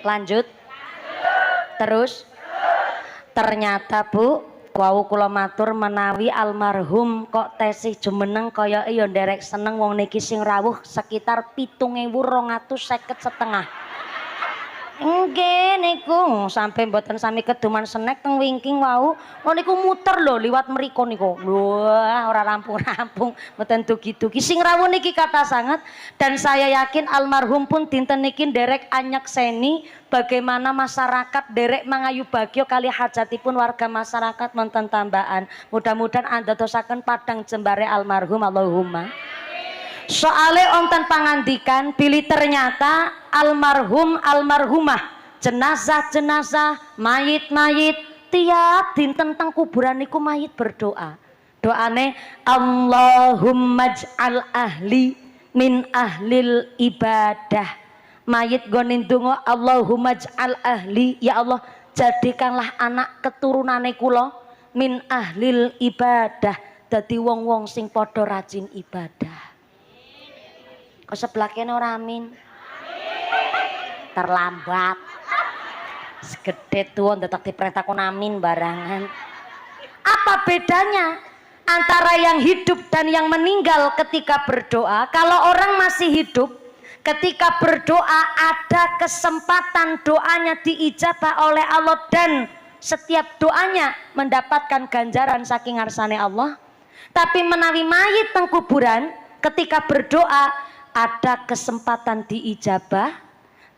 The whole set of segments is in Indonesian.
Lanjut. Terus ternyata Bu, wau kula matur menawi almarhum kok tesih jumeneng kaya ya nderek seneng wong niki sing rawuh sekitar 7.250 setengah. Nggih niku sampai mboten sami keduman snack teng wingking wau. Lho niku muter lho liwat mriko niku. Wah, ora rampung-rampung, mboten dugi-dugi. Sing rawuh niki kathah sanget dan saya yakin almarhum pun dinten niki nderek anyekseni bagaimana masyarakat derek mangayu bagyo kali hajatipun warga masyarakat wonten tambahan. Mudah-mudahan andadosaken padang jembare almarhum Allahumma. Soale onten pangandikan pilih ternyata almarhum almarhumah jenazah-jenazah mayit-mayit tiap dinten teng kuburan niku mayit berdoa. Doane Allahumma j'al ahli min ahlil ibadah. Mayit gonin donga Allahumma j'al ahli, ya Allah jadikanlah anak keturunane kula min ahlil ibadah dadi wong-wong sing padha rajin ibadah. Kok sebelah kene ora amin? Terlambat. Segede tuh ndetek diperintah kon amin barangan. Apa bedanya antara yang hidup dan yang meninggal ketika berdoa? Kalau orang masih hidup, ketika berdoa ada kesempatan doanya diijabah oleh Allah dan setiap doanya mendapatkan ganjaran saking ngarsane Allah. Tapi menawi mayit teng kuburan ketika berdoa ada kesempatan diijabah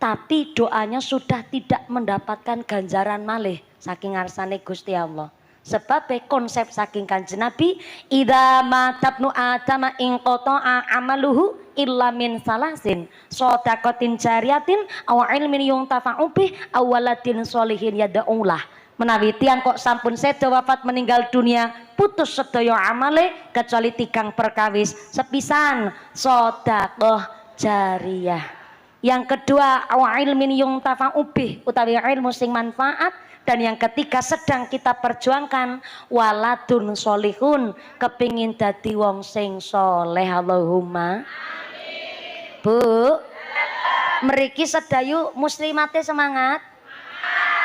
tapi doanya sudah tidak mendapatkan ganjaran malih saking ngarsane Gusti Allah. Sebab konsep saking Kanjeng Nabi idza matabnu adama in qata'a amaluhu illa min salasin shadaqatin jariyatin aw ilmin yuntafa'u bih aw waladin sholihin yad'ulah. Menawi tiyang kok sampun sedo wafat meninggal dunia putus sedaya amale kecuali tigang perkawis sepisan sedekah jariyah. Yang kedua wa ilmin yuntafa'u bih utawi ilmu sing manfaat, dan yang ketiga sedang kita perjuangkan waladun solihun kepingin dadi wong sing soleh. Allahumma amin. Bu mriki sedayu muslimate semangat,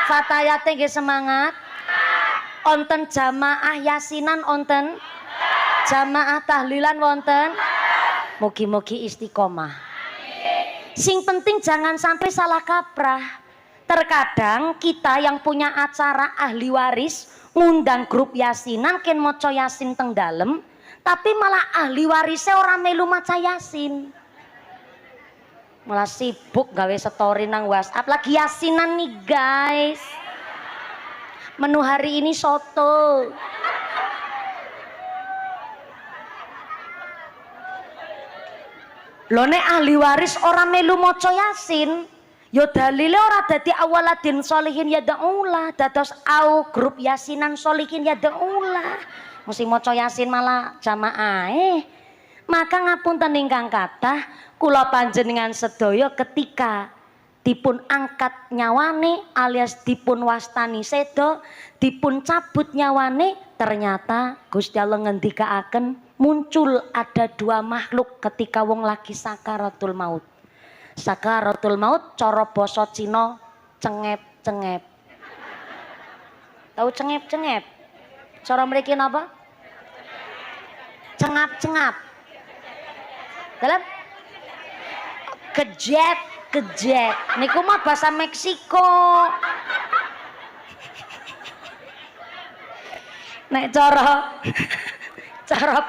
fatayate nggih semangat. Onten jamaah yasinan onten, jamaah tahlilan wonten. Mugi-mugi istiqomah. Sing penting jangan sampai salah kaprah. Terkadang kita yang punya acara ahli waris ngundang grup yasinan ken maca yasin teng dalem, tapi malah ahli warisnya orang melu maca yasin. Malah sibuk gawe story nang WhatsApp lagi yasinan nih guys. Menu hari ini soto. Lho nek ahli waris ora melu maca yasin, yo dalile ora dadi awaladin sholihin yad'ulah, dados au grup yasinan sholihin yad'ulah. Mesti maca yasin malah jamaah. Maka ngapunten ingkang kathah, kula panjenengan sedaya ketika dipun angkat nyawane alias dipun wastani sedo, dipun cabut nyawane, ternyata Gusti Allah ngendikaaken muncul ada dua makhluk ketika wong lagi sakaratul maut. Sakaratul maut cara basa Cina cengep-cengep. Tahu cengep-cengep? Cara mriki napa? Cengap-cengap. Dalam kejet niku mah bahasa Meksiko. Nek cara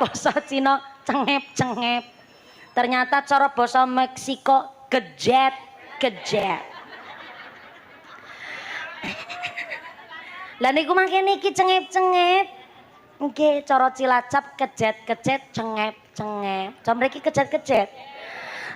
basa Cina cengep-cengep. Ternyata cara basa Meksiko kejet. Lah niku mangke niki cengep-cengep. Nggih, cara Cilacap kejet cengep. Cara mriki kejet.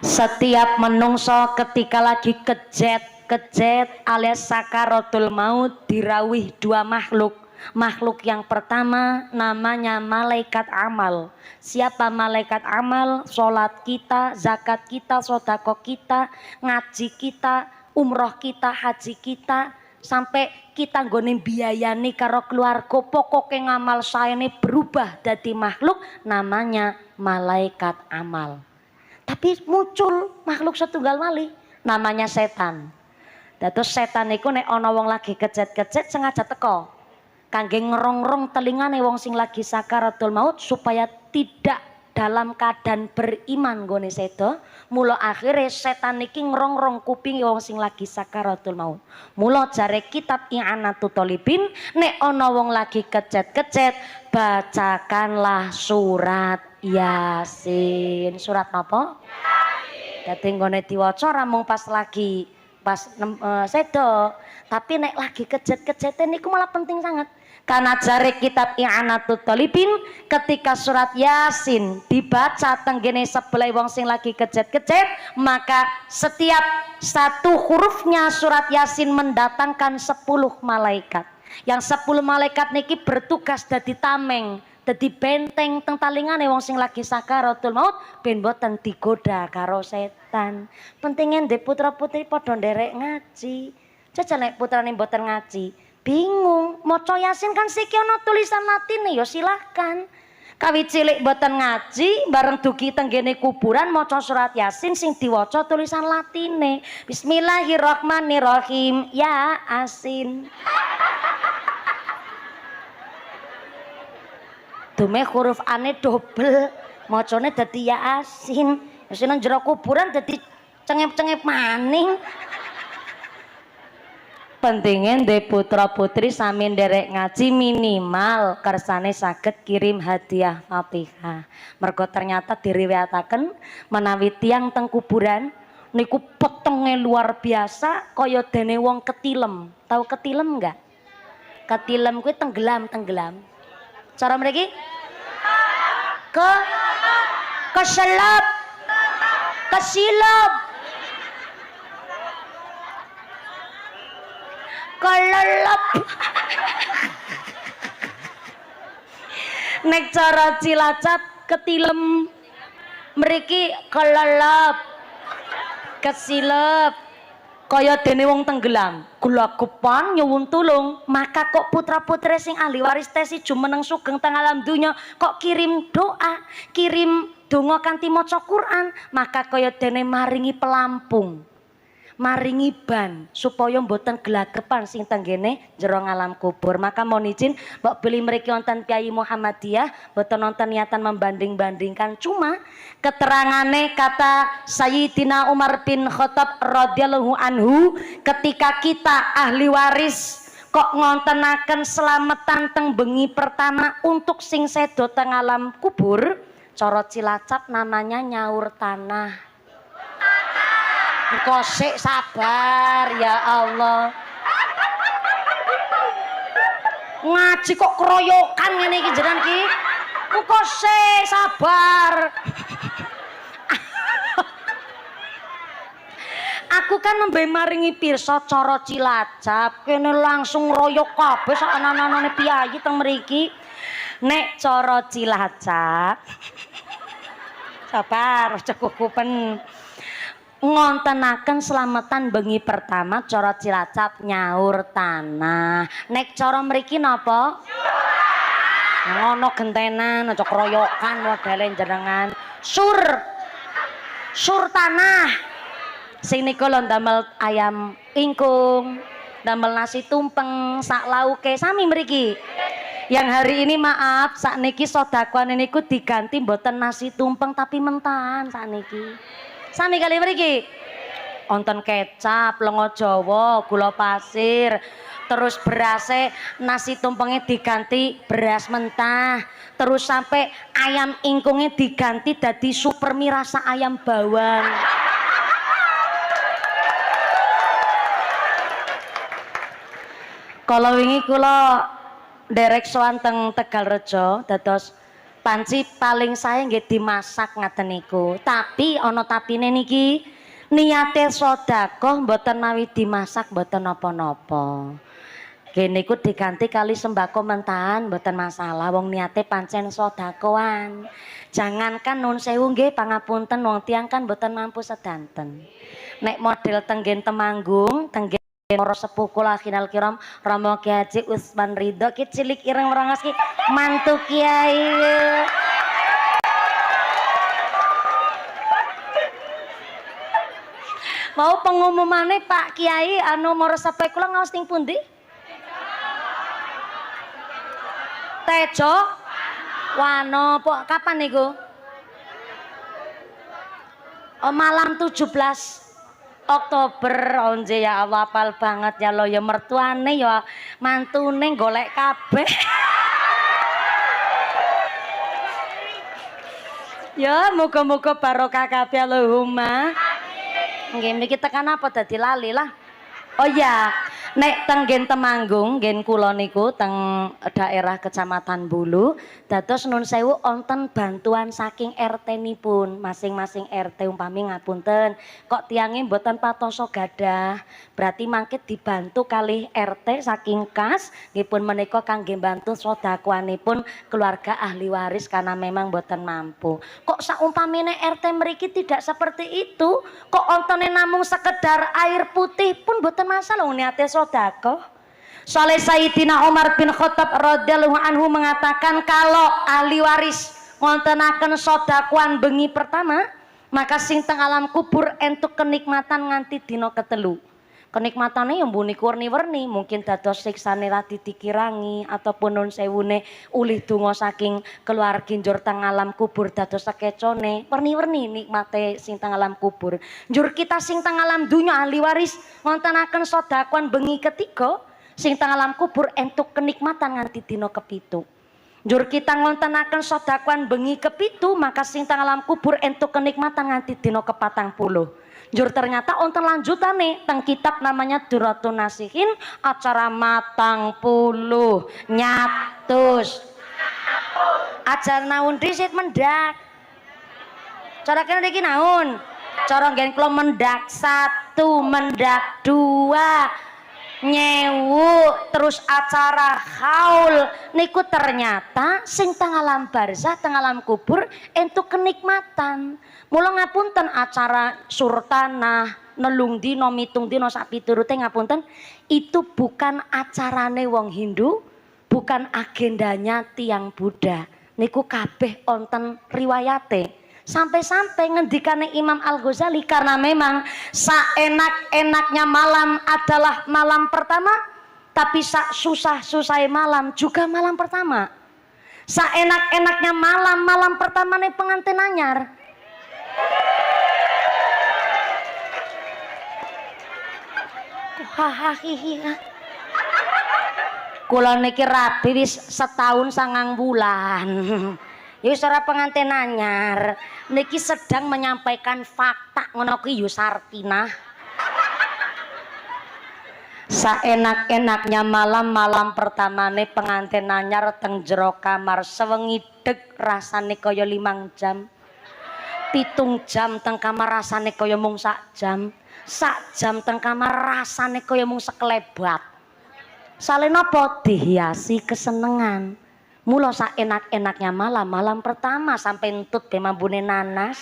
Setiap menungso ketika lagi kejet alias sakaratul maut dirawih dua makhluk. Makhluk yang pertama namanya malaikat amal. Siapa malaikat amal? Sholat kita, zakat kita, sodako kita, ngaji kita, umroh kita, haji kita, sampai kita nggone biayani karo keluarga, pokoknya ngamal saya ini berubah dari makhluk namanya malaikat amal. Tapi muncul makhluk setunggal malih namanya setan. Dados setan niku nek ana wong lagi kejet-kejet sengaja teko kangge ngerongrong telingane wong sing lagi sakaratul maut supaya tidak dalam keadaan beriman gone sedo. Mula akhirnya setan niki ngerongrong kuping wong sing lagi sakaratul maut. Mula jare kitab I'anatul Thalibin nek ana wong lagi kejet-kejet bacakanlah surat Yasin. Surat napa? Yasin. Dadi nggone diwaca ra mung pas lagi sedo, tapi nek lagi kejet-kejete niku malah penting sangat. Karena jare kitab I'anatul Thalibin ketika surat Yasin dibaca tenggene sebelah wong sing lagi kejet-kejet, maka setiap satu hurufnya surat Yasin mendatangkan 10 malaikat. Yang 10 malaikat niki bertugas dadi tameng, dadi benteng teng talingane wong sing lagi sakaratul maut ben boten digoda karo setan. Pentingnya ndek putra-putri padha nderek ngaji. Jajal nek putrane mboten ngaji, bingung maca Yasin kan siki ana tulisan Latine ya silahkan. Kawit cilik mboten ngaji bareng dugi tenggene kuburan maca surat Yasin sing diwaca tulisan Latine. Bismillahirrahmanirrahim. Ya Asin. Dume huruf ane double, macane dadi ya Asin. Yasin nang jero kuburan dadi cengep-cengep maning. Pentingnya de putra putri sami nderek ngaji minimal kersane saged kirim hadiah Fatihah. Mergo ternyata diriwayataken menawi tiyang teng kuburan niku petenge luar biasa kaya dene wong ketilem. Tahu ketilem enggak? Ketilem kuwi tenggelam. Cara mriki? Keselap. Kesilap. Kelelep. Nek cara Cilacap ketilem mriki kelelep. Kesilep. Kaya dene wong tenggelam, gulagepan nyuwun tulung, maka kok putra-putri sing ahli waris tesi jumeneng sugeng teng alam dunya kok kirim doa, kirim donga kanthi maca Quran, maka kaya dene maringi pelampung. Maringi ban supaya mboten gelagepan sing tenggene jero alam kubur. Maka mohon izin mbok beli mriki wonten Kyai Muhammadiyah mboten nonton niatan membanding-bandingkan, cuma keterangane kata Sayyidina Umar bin Khattab radhiyallahu anhu ketika kita ahli waris kok ngontenaken selamatan teng bengi pertama untuk sing sedo teng alam kubur, cara Cilacap namanya nyaur tanah. Kosek sabar ya Allah. Ngaji kok keroyokan ngene iki jenengan iki. Kosek sabar. Aku kan nembe maringi pirsa cara Cilacap, kene langsung royok kabeh sak anak-anane piyayi teng mriki. Nek cara Cilacap. Sabar, aja kukupen. Ngontenaken selamatan bengi pertama cara Cilacap nyaur tanah. Nek cara mriki napa? Ngono gentenan aja keroyokan modele jenengan. Sur tanah. Sing niku lho ndamel ayam ingkung, ndamel nasi tumpeng, sak lauke sami mriki. Yang hari ini maaf sakniki sedekah niku diganti mboten nasi tumpeng tapi mentahan sakniki. Sami kali mriki wonten kecap, lenga Jawa, gula pasir, terus berase nasi tumpengnya diganti beras mentah, terus sampai ayam ingkungnya diganti dadi super mie rasa ayam bawang. Kalau wingi kula derek sowan teng Tegalrejo dados panci paling saya nggih dimasak ngaten niku. Tapi ana tapine niki niate sedekah mboten mawi dimasak mboten napa-napa. Nggih niku diganti kali sembako mentahan mboten masalah wong niate pancen sedekahan. Jangankan nun sewu nggih pangapunten wong tiyang kan mboten mampu sedanten. Nek model tenggen Temanggung, tenggen para sepuh kula kinal kiram Romo Kyai Haji Utsman Ridho ki cilik ireng merangos ki mantu kiai. Mau pengumumannya Pak Kiai anu meresapai kula ngaos ting pundi? Tejo Wano, kapan niku? Oh, malam 17 Oktober. Onje ya Allah, apal banget ya lo ya, mertuane ya mantune golek kabeh. Ya muga-muga barokah kabeh Allahumma. Nggih mriki tekan apa dadi lali lah. Oh ya, nek teng nggen Temanggung, nggen kula niku teng daerah Kecamatan Bulu, dados nun sewu wonten bantuan saking RT-nipun, masing-masing RT umpami ngapunten, kok tiange mboten patoso gadah, berarti mangke dibantu kalih RT saking kas, nggih pun menika kangge bantu sedekahanipun keluarga ahli waris karena memang mboten mampu. Kok saumpamine RT mriki tidak seperti itu, kok ontone namung sekedar air putih pun mboten masalah niate sedekah. Soalnya Sayyidina Umar bin Khattab radhiyallahu anhu mengatakan kalau ahli waris ngontenaken sedekahan bengi pertama, maka sing teng alam kubur entuk kenikmatan nganti dina ketelu. Kenikmatane yang mbuni warni-warni, mungkin dados siksane radi dikirangi ataupun nun sewune ulih donga saking keluarga njur teng alam kubur dados sakecone. Warni-warni nikmate sing teng alam kubur. Njur kita sing teng alam dunya ahli waris ngontenaken sedekahan bengi ketiga, sing teng alam kubur entuk kenikmatan nganti dina kepitu. Njur kita ngontenaken sedekahan bengi kepitu, maka sing teng alam kubur entuk kenikmatan nganti dina ke-40. Jur ternyata onten lanjutane teng kitab namanya Duratun Nasihin, acara matang puluh nyatus ajar naun disit mendak. Cara kene iki naun, cara nggen kula mendak 1, mendak 2, nyewu, terus acara haul niku ternyata sing teng alam barzah teng alam kubur entuk kenikmatan. Mula ngapunten acara surtanah nelung dina mitung dina sak piturute ngapunten, itu bukan acarane wong Hindu, bukan agendanya tiang Buddha. Niku kabeh onten riwayate. Sampai-sampai ngendikane Imam Al-Ghazali, karena memang saenak-enaknya malam adalah malam pertama, tapi sak susah-susah malam juga malam pertama. Saenak-enaknya malam pertama nih pengantin anyar. Hahaha. Kula niki rabi wis setahun 9 bulan. Ya ora pengantin anyar, niki sedang menyampaikan fakta ngono kuwi yo Sartina. Saenak-enaknya malam pertamane pengantin anyar teng jero kamar sewengi deg rasane kaya 5 jam. 7 jam teng kamar rasane kaya mung sak jam. Sak jam teng kamar rasane kaya mung sekelebat. Saleh napa dihiasi kesenengan. Mula sak enak-enaknya malam pertama sampai entut be mambune nanas.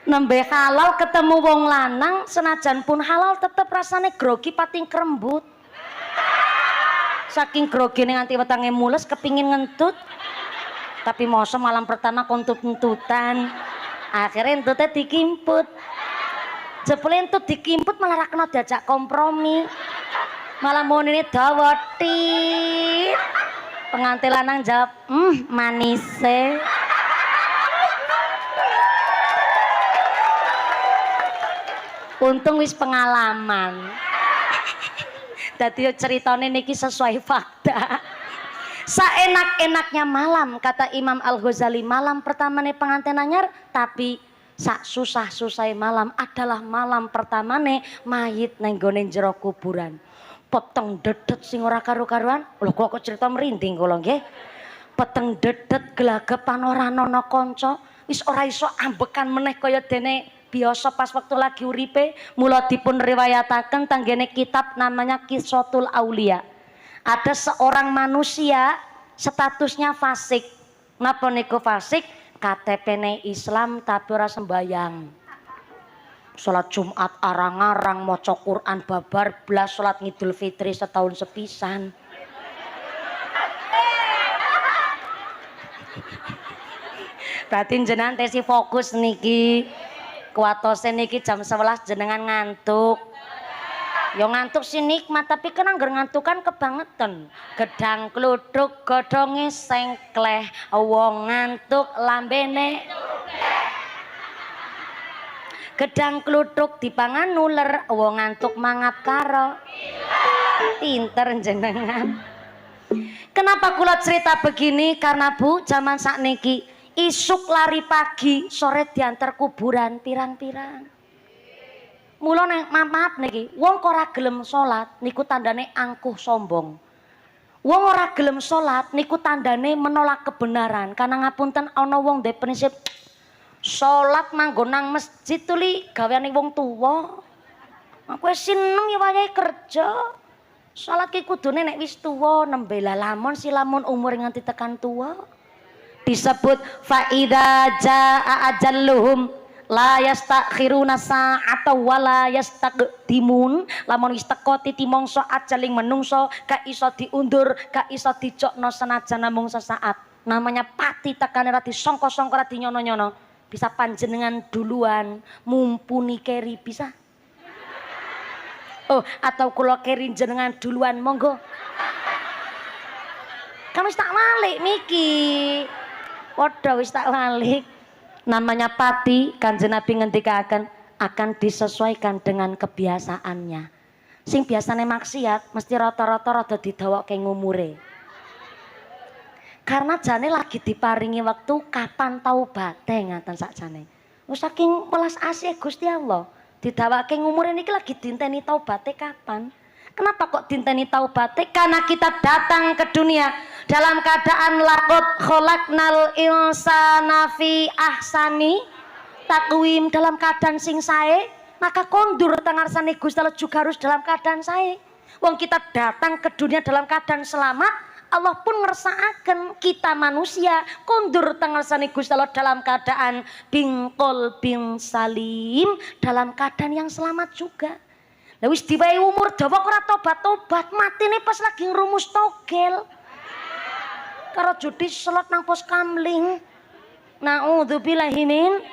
Nembe halal ketemu wong lanang senajan pun halal tetep rasane grogi pating krembut. Saking grogine nganti wetange mules kepingin ngentut. Tapi mosok malam pertama kontut-entutan. Akhirnya entutnya dikimput. Jebule entut dikimput malah ra kena diajak kompromi. Malah monine dawa tit. Pengantin lanang jawab, manise." Untung wis pengalaman. Dadi ceritane niki sesuai fakta. Saenak-enaknya malam kata Imam Al-Ghazali, malam pertamane pengantin anyar, tapi sak susah-susah malam adalah malam pertamane mayit nang gone jero kuburan. Peteng dedet sing ora karu-karuan. Lho kok cerita merinding kula nggih. Peteng dedet glagapan ora ana kanca, wis ora iso ambekan meneh kaya dene biasa pas waktu lagi uripe. Mula dipun riwayataken tanggene kitab namanya Qissatul Aulia. Ada seorang manusia statusnya fasik. Napa niku fasik? KTP-ne Islam tapi ora sembayang. Salat Jumat arang-arang, maca Quran babar blas, salat Idul Fitri setahun sepisan. Berarti jenengan tesi fokus niki. Kuatose niki jam 11 jenengan ngantuk. Ya ngantuk sih nikmat tapi kan anggar ngantukan kebangetan. Gedang kluthuk godhonge sengkleh, wong ngantuk lambene. Gedang kluthuk dipangan nuler, wong ngantuk mangap karo. Pinter jenengan. Kenapa kula cerita begini? Karena Bu, zaman sakniki isuk lari pagi, sore diantar kuburan pirang-pirang. Mula neng maaf niki, wong ora gelem salat niku tandane angkuh sombong. Wong ora gelem salat niku tandane menolak kebenaran. Karena ngapunten ana wong ndek prinsip salat manggon nang masjid tuli gaweane wong tuwa. Aku seneng ya wayahe kerja. Salat ki kudune nek wis tuwa nembe lamun si lamun umur nganti tekan tuwa. Disebut faida jaa ajalluhum la yastakhiruna sa'ata wala yastaqdimun. Lamun wis teka titi mangsa ajaling menungso gak iso diundur, gak iso dijokno senajan namung sesaat. Namanya pati tekane ra disangka-sangka ra dinyono-nyono. Bisa panjenengan duluan mumpuni keri bisa. Oh, atau kula keri jenengan duluan monggo. Kan wis tak walik niki. Padha wis tak walik. Namanya pati, Kanjeng Nabi ngendikaken akan disesuaikan dengan kebiasaannya. Sing biasane maksiat mesti rata-rata rada didawokke ngumure. Karena jane lagi diparingi waktu kapan taubate ngaten sakjane. Wis saking welas asih Gusti Allah, didawokke ngumure niki lagi dinteni taubate kapan? Kenapa kok dinteni taubate? Karena kita datang ke dunia dalam keadaan laqad khalaqnal insana fi ahsani taqwim, dalam keadaan sing sae, maka kondur tengarsane Gusti Allah juga harus dalam keadaan sae. Wong kita datang ke dunia dalam keadaan selamat, Allah pun ngersakaken kita manusia kondur tengarsane Gusti Allah dalam keadaan bingkol bin salim, dalam keadaan yang selamat juga. Lah wis diwehi umur dawa ora tobat-tobat, matine pas lagi ngrumus togel. Karo judi selot nang pos kamling. Naudzubillahi min.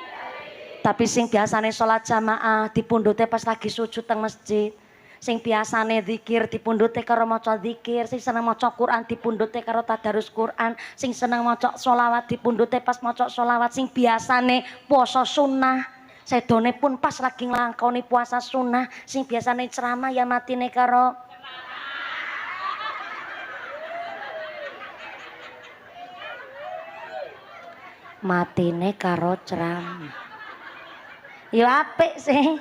Tapi sing biasane salat jamaah dipundhute pas lagi sujud teng masjid. Sing biasane zikir dipundhute karo maca zikir, sing seneng maca Quran dipundhute karo tadarus Quran, sing seneng maca sholawat dipundhute pas maca sholawat, sing biasane puasa sunnah sedone pun pas lagi nglakoni puasa sunnah, sing biasane ceramah ya matine karo ceramah. Ya apik sih.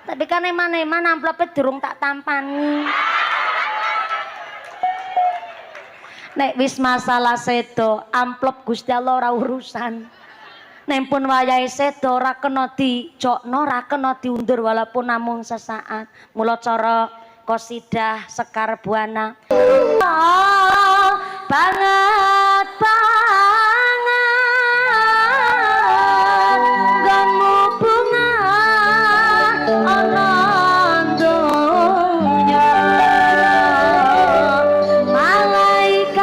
Tapi kan eman-eman amplope durung tak tampani. Nek wis masalah sedo, amplop Gusti Allah ora urusan. Nek pun wayahe sedo ora kena dijokno, ora kena diundur walaupun namung sesaat. Mula cara qasidah Sekar Buana. Banget gamu bunga ana donya malaikat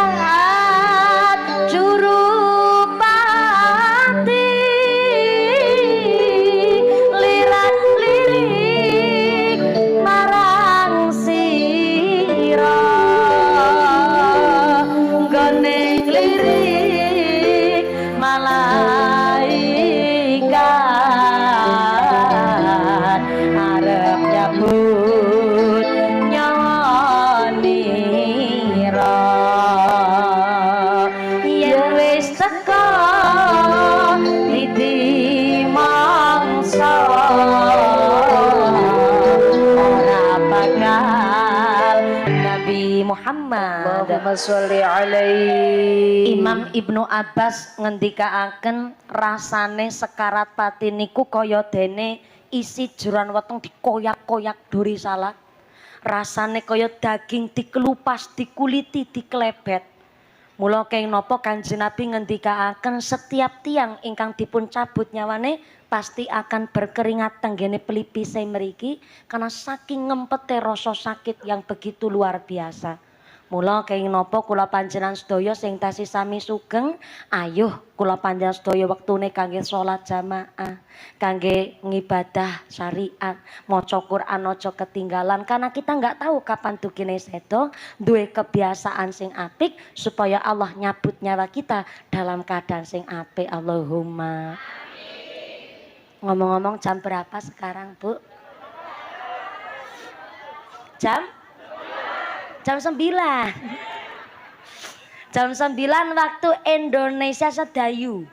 jurupati lirik marang sira gone lirik malaikat arep nyambut nyanira yen wis teka titi mangsa ora bakal Nabi Muhammad. Allahumma sholli alaihi. Imam Ibnu Abbas ngendikaaken rasane sekarat pati niku kaya dene isi jeroan weteng dikoyak-koyak duri salak. Rasane kaya daging dikelupas, dikuliti, diklebet. Mula keng napa Kanjeng Nabi ngendikaaken setiap tiang ingkang dipun cabut nyawane pasti akan berkeringat tenggene pelipise mriki karena saking ngempete rasa sakit yang begitu luar biasa. Mula kenging napa kula panjenengan sedaya sing tasih sami sugeng, ayuh kula panjenengan sedaya wektune kangge salat jamaah, kangge ngibadah syariat, maca Quran aja ketinggalan karena kita nggak tahu kapan dugine sedo, duwe kebiasaan sing apik supaya Allah nyabut nyawa kita dalam keadaan sing apik. Allahumma. Ngomong-ngomong jam berapa sekarang, Bu? Jam 9. Jam 9 waktu Indonesia Sedayu.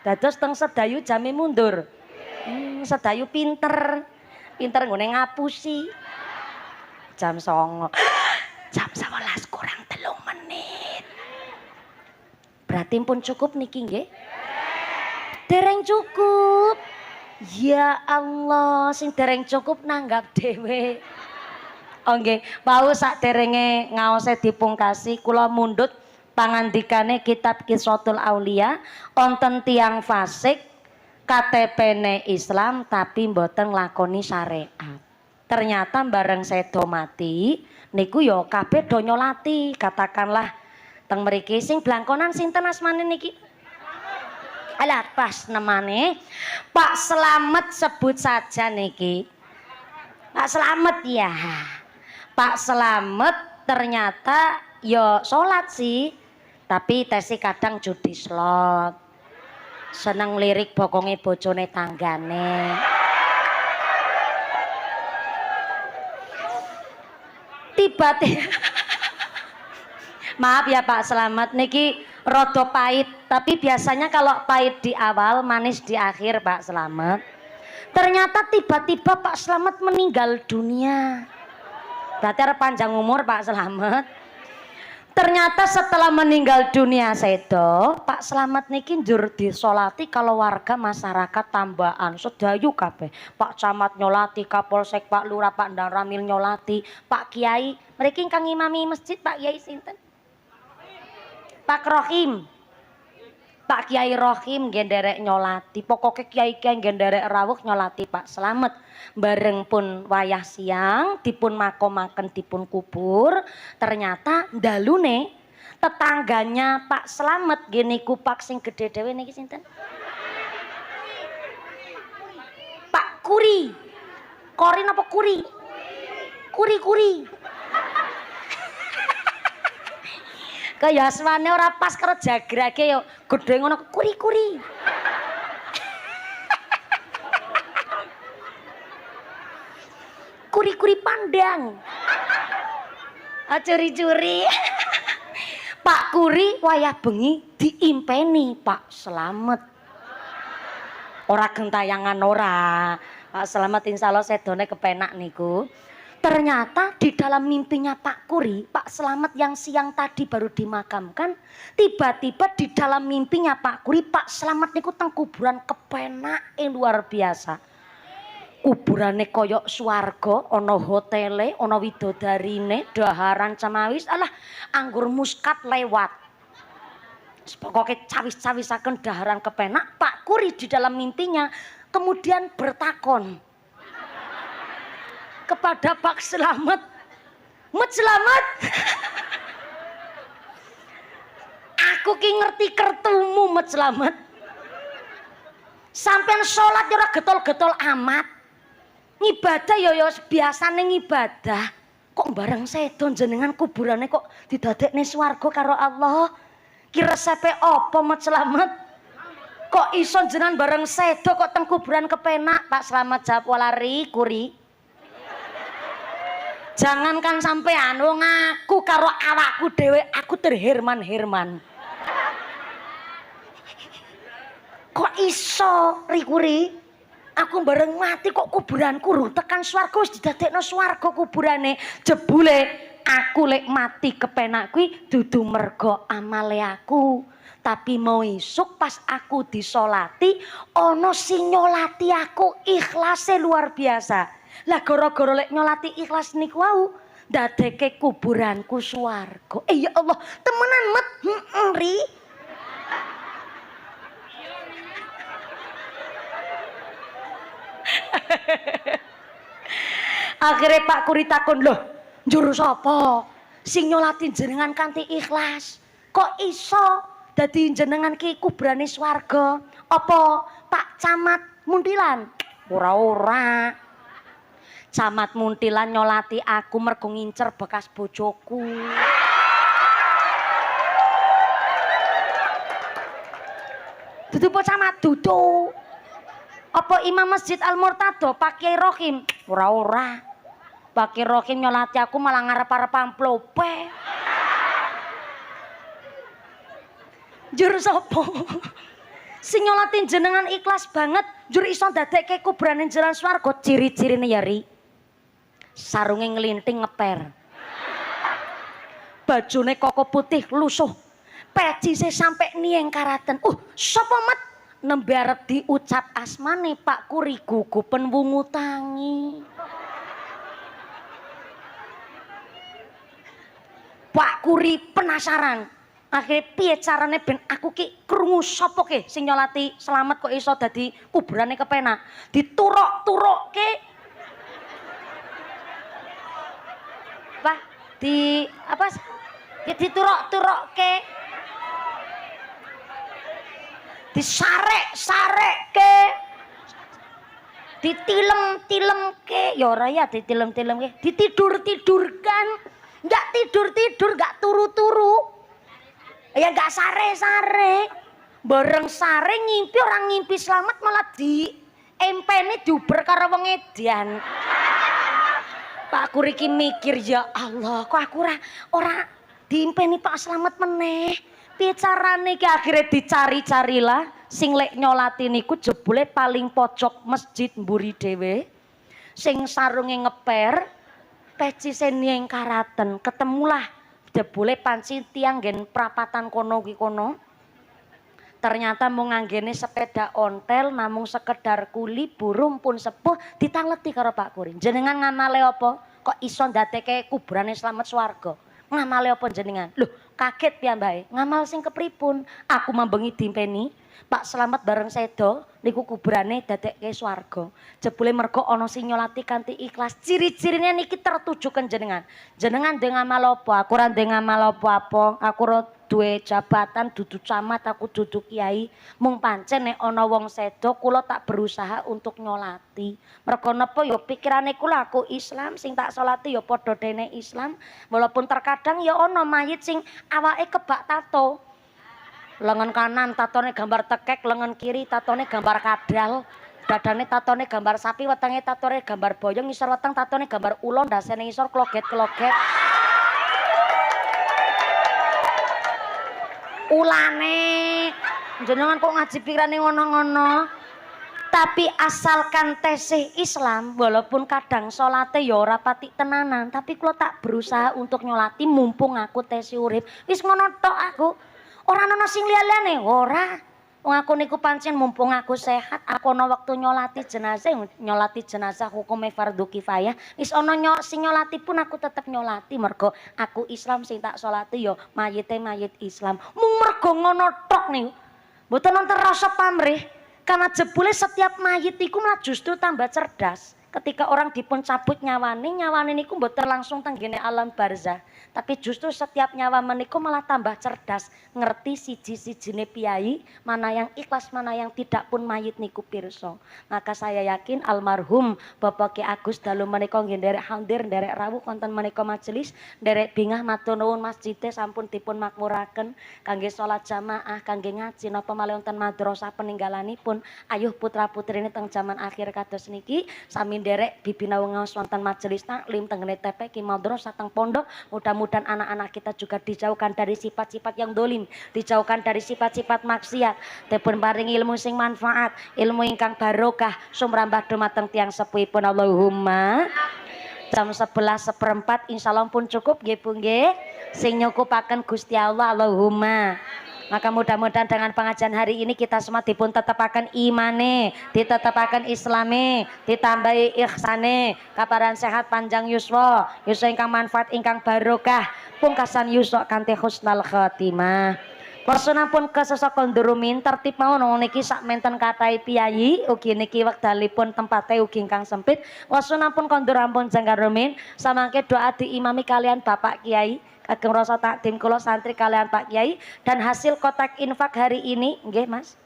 Dados teng Sedayu jame mundur. Sedayu pinter nggone ngapusi. Jam 09. Jam 11 kurang 3 menit. Berarti pun cukup niki nggih? Dereng cukup. Ya Allah, sing dereng cukup nanggap dhewe. Nggih, wau saderenge ngaose dipungkasi kula mundhut pangandikane kitab Qissatul Aulia, wonten tiyang fasik KTP-ne Islam tapi mboten nglakoni syariat. Ternyata bareng sedo mati niku ya kabeh do nyolati. Katakanlah teng mriki sing blangkonan sinten asmane niki? Alah pas nemane Pak Slamet sebut saja niki. Pak Slamet ya. Pak Slamet ternyata ya sholat sih, tapi tesi kadang judi slot, seneng lirik bokonge bojone tanggane. Tiba-tiba, maaf ya Pak Slamet, niki rodo pahit, tapi biasanya kalau pahit di awal, manis di akhir Pak Slamet. Ternyata tiba-tiba Pak Slamet meninggal dunia. Berarti ada panjang umur Pak Slamet. Ternyata setelah meninggal dunia sedo, Pak Slamet niki njur disolati kalau warga masyarakat tambahan Sedayu kabeh. Pak Camat nyolati, Kapolsek, Pak Lurah, Pak Ndang Ramil nyolati, Pak Kiai, mriki ingkang ngimami masjid Pak Kiai sinten? Pak Rohim. Pak Kiai Rohim nggih nderek nyolati. Pokoke kiai-kiai nggih nderek rawuh nyolati Pak Slamet. Bareng pun wayah siang dipun makomaken dipun kubur. Ternyata ndalune tetangganya Pak Slamet nggih niku Pak sing gedhe dhewe niki sinten? Pak Kuri. Kori napa Kuri? Kuri-kuri. Kaya asmane ora pas karo jagrage yo gedhe ngono kuri-kuri. Kuri-kuri pandang. Curi-curi. Pak Kuri wayah bengi diimpeni Pak Slamet. Ora gentayangan ora. Pak Slamet insyaallah sedone kepenak niku. Ternyata di dalam mimpinya Pak Kuri, Pak Slamet yang siang tadi baru dimakamkan, tiba-tiba di dalam mimpinya Pak Kuri, Pak Slamet niku teng kuburan kepenak luar biasa. Kuburane koyok swarga, ana hotele, ana widodarine, daharan cemawis, alah anggur muskat lewat. Pokoke cawis-cawisaken daharan kepenak, Pak Kuri di dalam mimpinya kemudian bertakon kepada Pak Slamet, Mat Slamet, aku ki ngerti kertumu Mat Slamet, sampean sholat ora getol-getol amat, ngibadah yo biasane ngibadah, kok bareng sedo jenengan kuburane kok didadekne swarga karo Allah, ki resepe apa Mat Slamet? Kok iso jenengan bareng sedo kok teng kuburan kepenak? Pak Slamet jawab walari Kuri. Jangankan sampean wong aku karo awakku dhewe aku terherman-herman. Kok iso Rikuri? Aku bareng mati kok kuburanku urung tekan swarga wis didadekno swarga kuburane. Jebule aku lek mati kepenak kuwi dudu mergo amale aku. Tapi mau isuk pas aku disolati ana sing nyolati aku ikhlase luar biasa. Lah gara-gara lek nyolati ikhlas niku wau ndadeke kuburanku swarga. Ya Allah, temenan Met. Ri. Akhirnya Pak Kuri takon, "Loh, njur sapa? sing nyolati jenengan kanthi ikhlas. Kok iso dadi jenengan ki kubrane swarga? Apa Pak Camat Muntilan? Ora. Camat Muntilan nyolati aku mergo ngincer bekas bojoku. Dudu Pak Camat, dudu. Apa Imam Masjid Al Murtado Pak Kiai Rohim? Ora. Pak Kiai Rohim nyolati aku malah ngarep-arep amplope. Jur sapa? Sing nyolati jenengan ikhlas banget, jur iso dadekke kubrane jenengan swarga. Ciri-cirine ya Ri. Sarunge nglinting ngeper. Bajune koko putih lusuh. Pecise sampe nieng karaten. Sapa met nembe arep diucap asmane Pak Kuri gugupen wungu tangi. Pak Kuri penasaran. Akhirnya piye carane ben aku ki krungu sapa ke sing nyolati selamat kok iso dadi kuburane kepenak. Dituruk-turukke. Pak, dituruk-turukke. Disarek-sarekke. Ditilem-tilemke. Ya ora ya ditilem-tilemke. Ditidur-tidurkan. Enggak tidur-tidur, enggak turu-turu. Ya enggak sare-sare. Bareng sare ngimpi orang ngimpi selamat malah di empene diuber karo wong edan. Pak Kuri ki mikir, ya Allah, kok aku ora diimpeni Pak Slamet meneh. Piye carane iki akhire dicari-carilah sing lek nyolati niku jebule paling pojok masjid mburi dhewe. Sing sarunge ngeper, pecise ning karaten, ketemulah jebule panci tiang nggen prapatan kono ki kono. Ternyata mung nganggene sepeda ontel namung sekedar kuli burung pun sepuh ditangleti karo Pak Kuri. Jenengan ngamale apa? Kok iso ndadekke kuburane Slamet swarga? Ngamale apa jenengan? Loh, kaget piyambake. Ngamal sing kepripun? Aku mambengi dimpeni Pak Slamet bareng sedo niku kuburane dadekke swarga. Jebule mergo ana sing nyolati kanthi ikhlas. Ciri-cirine niki tertuju kan jenengan. Jenengan ndek ngamal apa? Aku ora ndek ngamal apa-apa. Aku duwe jabatan dudu camat, aku dudu kiai. Mung pancen nek ana wong sedo kula tak berusaha untuk nyolati. Mergo napa ya pikirane kula aku Islam, sing tak salati ya padha dene Islam. Walaupun terkadang ya ana mayit sing awake kebak tato. Lengan kanan tatone gambar tekek, lengan kiri tatone gambar kadal. Dadane tatone gambar sapi, wetenge tatone gambar boyong, ngisor weteng tatone gambar ulo, ndasene ngisor kloget-kloget. Ulane jenengan kok ngaji pikirane ngono-ngono. Tapi asalkan tesih Islam, walaupun kadang salate ya ora pati tenanan, tapi kula tak berusaha untuk nyolati mumpung aku tesih urip. Wis ngono tok aku. Ora ana sing liya-liyane, ora. Wong aku niku pancen mumpung aku sehat, aku ana wektu nyolati jenazah hukume fardhu kifayah. Wis ana sing nyolati pun aku tetep nyolati mergo aku Islam sing tak salati ya mayite mayit Islam. Mung mergo ngono tok niku. Mboten wonten rasa pamrih karena jebule setiap mayit iku malah justru tambah cerdas. Ketika orang dipun cabut nyawane niku mboten langsung tenggene alam barzah. Tapi justru setiap nyawa meniku malah tambah cerdas, ngerti siji-sijine piyai, mana yang ikhlas, mana yang tidak pun mayit niku pirsa. Maka saya yakin almarhum Bapak Ki Agus dalu menika nggih nderek hadir, nderek rawuh wonten menika majelis, nderek bingah matur nuwun masjide sampun dipun makmuraken kangge salat jamaah, kangge ngaji napa malih wonten madrasah peninggalanipun ayuh putra-putrine teng jaman akhir kados niki sami nderek bibina wengaos wonten majelis taklim teng TP Ki madrasah teng pondok. Mudah-mudahan anak-anak kita juga dijauhkan dari sifat-sifat yang dolim, dijauhkan dari sifat-sifat maksiat, dipun paringi ilmu sing manfaat, ilmu ingkang barokah, sumrambah dumateng tiyang sepuhipun Allahumma. Jam 11:04 insyaallah pun cukup nggih Bu nggih. Sing nyukupaken Gusti Allah Allahumma. Maka mudah-mudahan dengan pengajian hari ini kita semua dipun tetapaken imane, ditetapaken islame, ditambahi ihsane, kabaran sehat panjang yuswa, yuswa ingkang manfaat ingkang barokah, pungkasan yuswa kanthi husnul khotimah. Wasunapun kesesok kondurumin tertib mawon niki sak menten kathah piyayi ugi niki wekdalipun tempate ugi ingkang sempit. Wasunapun kondur ampun janggarumin samangke doa diimami kalian Bapak Kiai kagem rasa takdim kula santri kalian Pak Kiai dan hasil kotak infak hari ini nggih Mas.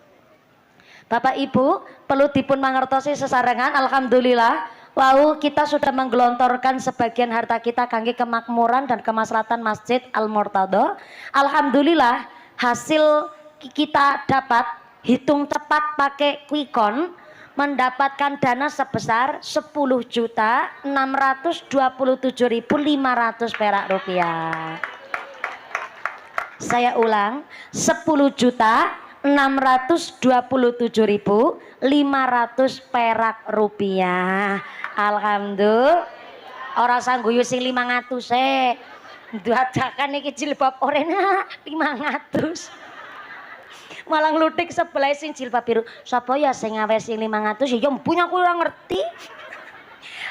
Bapak Ibu perlu dipun mangertosi sesarengan alhamdulillah wau kita sudah menggelontorkan sebagian harta kita kangge kemakmuran dan kemaslahatan Masjid Al Murtadho. Alhamdulillah hasil kita dapat hitung cepat pakai Quickon mendapatkan dana sebesar 10.627.500 perak rupiah. Saya ulang 10.627.500 perak rupiah. Alhamdulillah. Orang sangguyu sing 500 duadakan iki jilbab oranye 500. Malah nglutik sebelah sing jilbab biru. Sapa ya sing ngawesi 500 ya punya aku ora ngerti.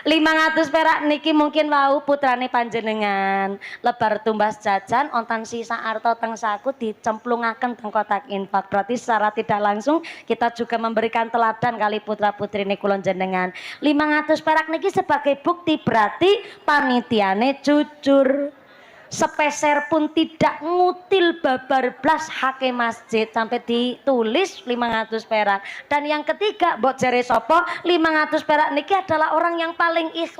500 perak niki mungkin wau putrane panjenengan lebar tumbas jajan ontan sisa arto teng saku dicemplungaken teng kotak infak. Berarti secara tidak langsung kita juga memberikan teladan kali putra putri kula jenengan. 500 perak niki sebagai bukti berarti panitiane jujur. Sepeser pun tidak ngutil babar blas hake masjid sampai ditulis 500 perak. Dan yang ketiga mbok jare sapa 500 perak niki adalah orang yang paling ikhlas.